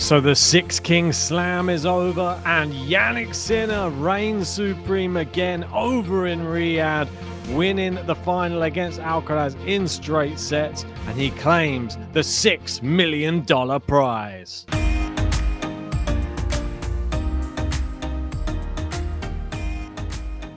So the Six King Slam is over and Jannik Sinner reigns supreme again over in Riyadh, winning the final against Alcaraz in straight sets, and he claims the $6 million prize.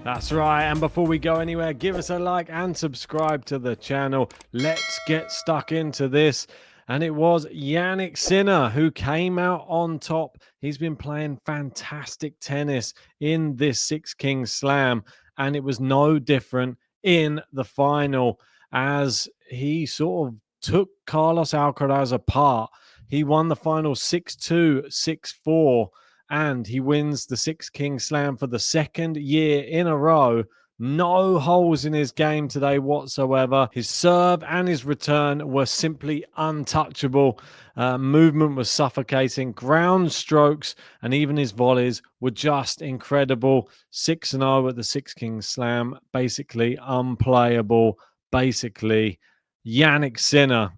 That's right, and before we go anywhere, give us a like and subscribe to the channel. Let's get stuck into this. And it was Jannik Sinner who came out on top. He's been playing fantastic tennis in this Six King Slam, and it was no different in the final as he sort of took Carlos Alcaraz apart. He won the final 6-2, 6-4, and he wins the Six King Slam for the second year in a row. No holes in his game today whatsoever. His serve and his return were simply untouchable. Movement was suffocating. Ground strokes and even his volleys were just incredible. 6-0 at the Six King Slam. Basically unplayable. Basically Jannik Sinner.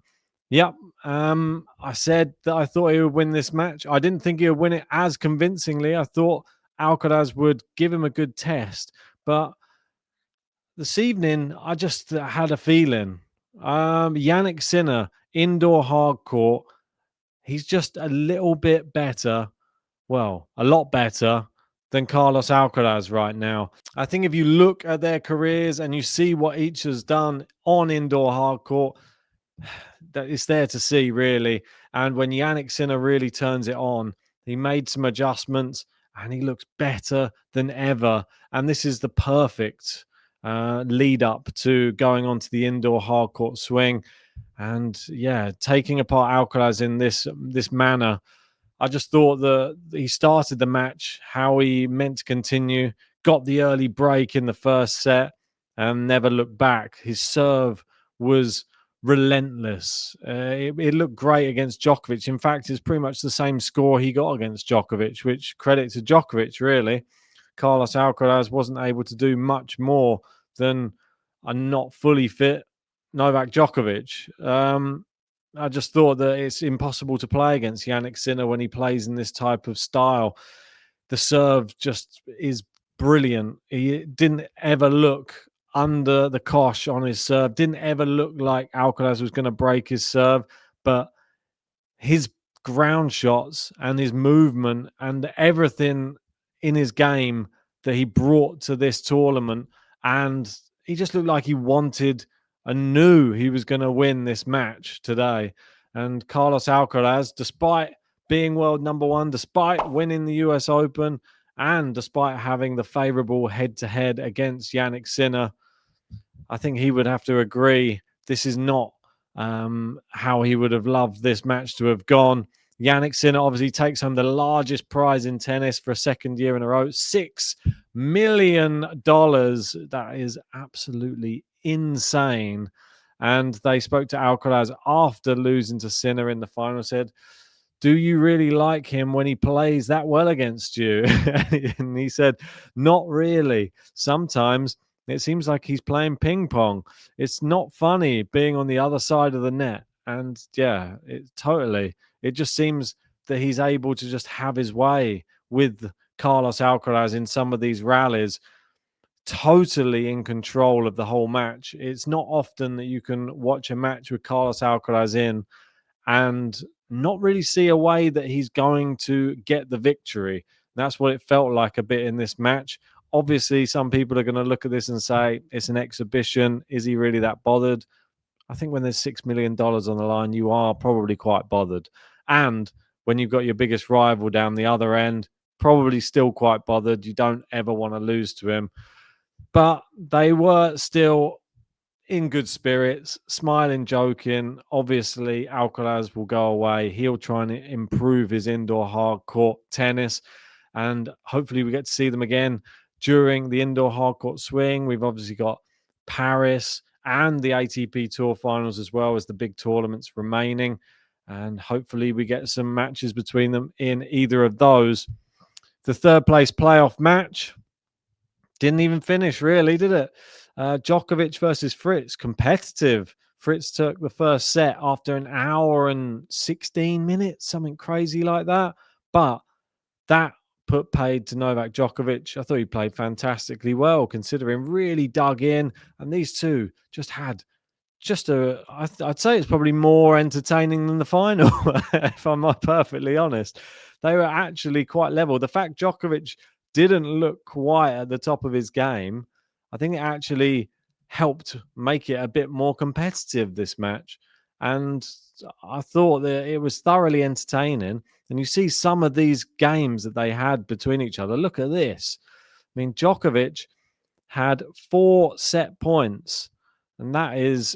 Yep. I said that I thought he would win this match. I didn't think he would win it as convincingly. I thought Alcaraz would give him a good test. But this evening, I just had a feeling. Jannik Sinner, indoor hard court, he's just a little bit better. Well, a lot better than Carlos Alcaraz right now. I think if you look at their careers and you see what each has done on indoor hard court, that it's there to see, really. And when Jannik Sinner really turns it on, he made some adjustments and he looks better than ever. And this is the perfect lead up to going on to the indoor hard court swing. And yeah, taking apart Alcaraz in this manner, I just thought that he started the match how he meant to continue, got the early break in the first set and never looked back. His serve was relentless. It looked great against Djokovic. In fact, it's pretty much the same score he got against Djokovic, which credit to Djokovic, really. Carlos Alcaraz wasn't able to do much more than a not fully fit Novak Djokovic. I just thought that it's impossible to play against Jannik Sinner when he plays in this type of style. The serve just is brilliant. He didn't ever look under the cosh on his serve, didn't ever look like Alcaraz was going to break his serve, but his ground shots and his movement and everything in his game that he brought to this tournament, and he just looked like he wanted and knew he was going to win this match today. And Carlos Alcaraz, despite being world number one, despite winning the US Open, and despite having the favorable head-to-head against Jannik Sinner, I think he would have to agree this is not how he would have loved this match to have gone. Jannik Sinner obviously takes home the largest prize in tennis for a second year in a row, $6 million. That is absolutely insane. And they spoke to Alcaraz after losing to Sinner in the final, said, "Do you really like him when he plays that well against you?" And he said, "Not really. Sometimes it seems like he's playing ping pong. It's not funny being on the other side of the net." And yeah, it just seems that he's able to just have his way with Carlos Alcaraz in some of these rallies, totally in control of the whole match. It's not often that you can watch a match with Carlos Alcaraz in and not really see a way that he's going to get the victory. That's what it felt like a bit in this match. Obviously, some people are going to look at this and say, it's an exhibition. Is he really that bothered? I think when there's $6 million on the line, you are probably quite bothered. And when you've got your biggest rival down the other end, probably still quite bothered. You don't ever want to lose to him. But they were still in good spirits, smiling, joking. Obviously, Alcaraz will go away. He'll try and improve his indoor hard court tennis. And hopefully we get to see them again during the indoor hard court swing. We've obviously got Paris and the ATP Tour Finals as well as the big tournaments remaining. And hopefully we get some matches between them in either of those. The third place playoff match didn't even finish, really, did it? Djokovic versus Fritz, competitive Fritz took the first set after an hour and 16 minutes, something crazy like that. But that put paid to Novak Djokovic. I thought he played fantastically well, considering really dug in. And these two just had I'd say it's probably more entertaining than the final, if I'm perfectly honest. They were actually quite level. The fact Djokovic didn't look quite at the top of his game, I think it actually helped make it a bit more competitive, this match. And I thought that it was thoroughly entertaining. And you see some of these games that they had between each other. Look at this. I mean, Djokovic had 4 set points, and that is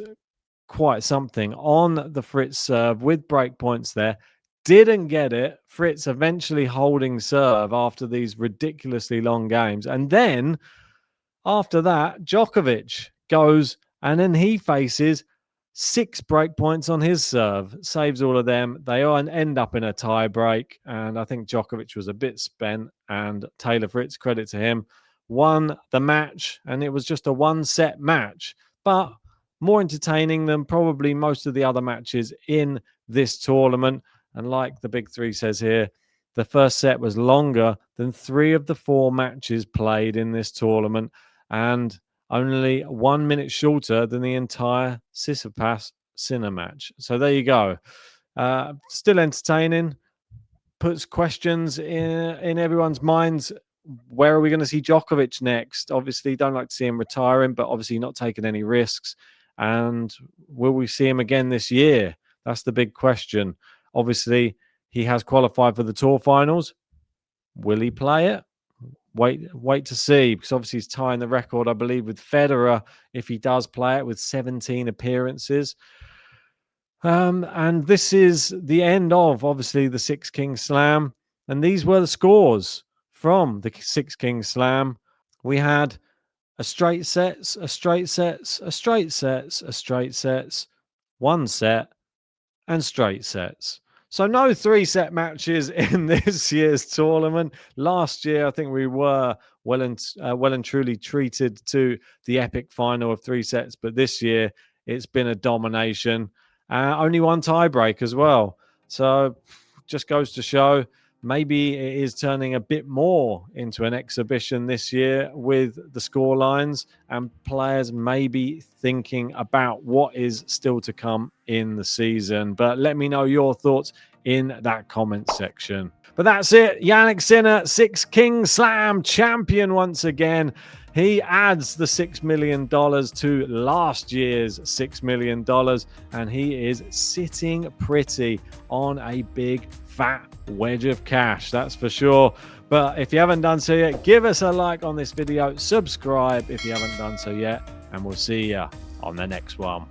quite something on the Fritz serve with break points there. Didn't get it. Fritz eventually holding serve after these ridiculously long games. And then after that, Djokovic goes and then he faces 6 break points on his serve, saves all of them. They end up in a tie break. And I think Djokovic was a bit spent, and Taylor Fritz, credit to him, won the match. And it was just a 1-set match, but more entertaining than probably most of the other matches in this tournament. And like the Big Three says here, the first set was longer than 3 of the 4 matches played in this tournament, and only 1 minute shorter than the entire Tsitsipas-Sinner match. So there you go. Still entertaining. Puts questions in everyone's minds. Where are we going to see Djokovic next? Obviously, don't like to see him retiring, but obviously not taking any risks. And will we see him again this year? That's the big question. Obviously, he has qualified for the Tour finals. Will he play it? Wait to see, because obviously he's tying the record, I believe, with Federer if he does play it, with 17 appearances. And this is the end of, obviously, the Six Kings Slam. And these were the scores from the Six Kings Slam. We had a straight sets, a straight sets, a straight sets, a straight sets, 1 set, and straight sets. So no 3-set matches in this year's tournament. Last year, I think we were well and truly treated to the epic final of 3 sets. But this year, it's been a domination. Only 1 tiebreak as well. So just goes to show, maybe it is turning a bit more into an exhibition this year with the score lines, and players maybe thinking about what is still to come in the season. But let me know your thoughts in that comment section. But that's it. Jannik Sinner, Six Kings Slam champion once again. He adds the $6 million to last year's $6 million, and he is sitting pretty on a big fat wedge of cash, that's for sure. But if you haven't done so yet, give us a like on this video, subscribe if you haven't done so yet, and we'll see you on the next one.